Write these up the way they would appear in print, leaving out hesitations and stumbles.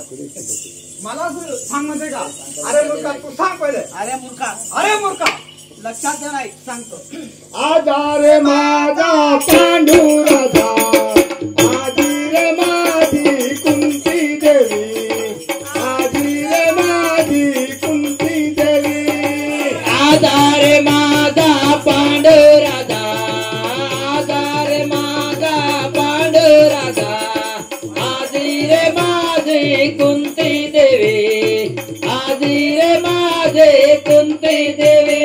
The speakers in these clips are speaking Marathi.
मला सांग म्हणते का? अरे मूर्खा तू सांग पहिले. अरे मूर्खा लक्षात घे नाही सांगतो. आधार माझा पांडुराजा आधी रे माझी कुंती देवी आधी रे माझी कुंती देवी आधार माझा पांडुराजा आधार माझा पांडुराजा आधी रे माझी कुंती देवी आधी रे माझे कुंती देवी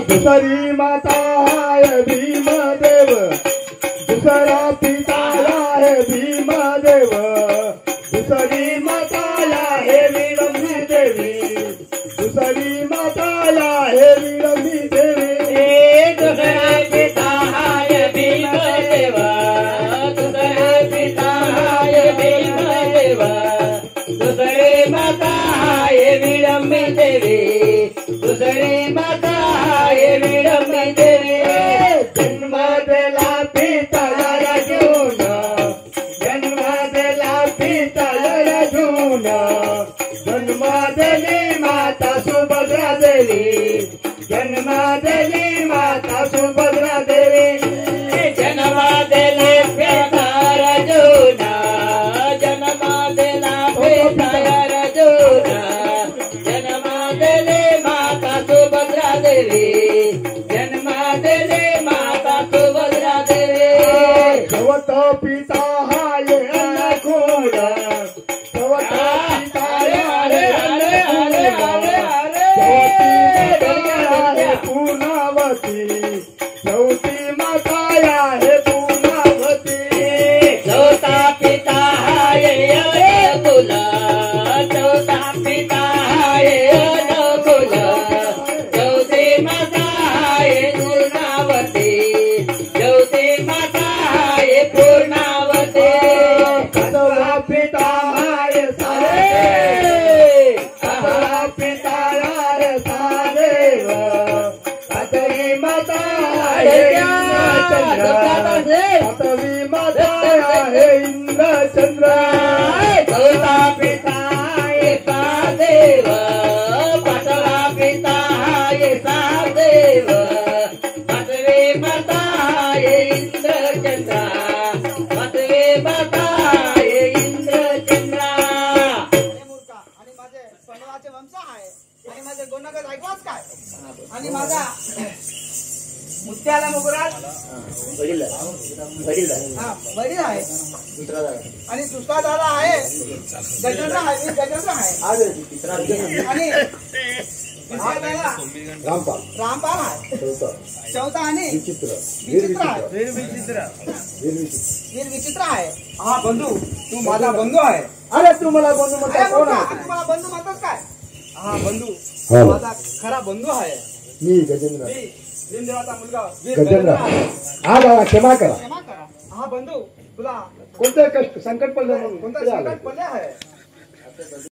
दुसरी माता है भीमदेव दुसरा पिता है भीमदेव दुसरी माता है विरंभी देवी दुसरी माता है विरंभी देवी दुसरा पिता है भीमदेव दुसरा पिता है भीमदेव दुसरी माता है विरंभी देवी दुसरी माता विडंबी देवी जन्म दिला पिता अर्जुन जन्म दिला पिता अर्जुन जन्म दिली माता सुभद्रा देवी जन्म दिली माता सुभद्रा देवी जन्म दिले पिता अर्जुन जन्म दिला पिता अर्जुन जन्म दिले माता सुभद्रा देवी पिता हाय अन्नकूट तवत पिता है पूर्णावती चौथी माता है पूर्णावती चौथा पिता है अनुकूल चौथा पिता है अनुकूल चौथी माता है पूर्णावती चौथी माता पूर्णावती सातवा पिता है पिता है सादेव सातवी माता है सातवी माता है इंद्रचंद्र चौथा पिता है सादेव पाचवा पिता है सादेव पाचवी माता है इंद्रचंद्र आणि माझा मुत्याला मुकुरात वडील आहे आणि दुसरा दादा आहे गजेंद्र आहे आणि रामपाल आहे चौथा आणि विचित्र आहे हा बंधू तू माझा बंधू आहे अरे तू मला बंधू म्हणता कोण आहे तुम्हाला बंधू म्हणतोस काय हा बंधू माझा खरा बंधू आहे मी गजेंद्र भीमदेवाचा मुलगा गजेंद्र हा बाबा क्षमा करा. क्षमा करा. हा बंधू तुला कोणतं कष्ट संकट पडलं म्हणून कोणता इकडे आलो. संकट पडले आहे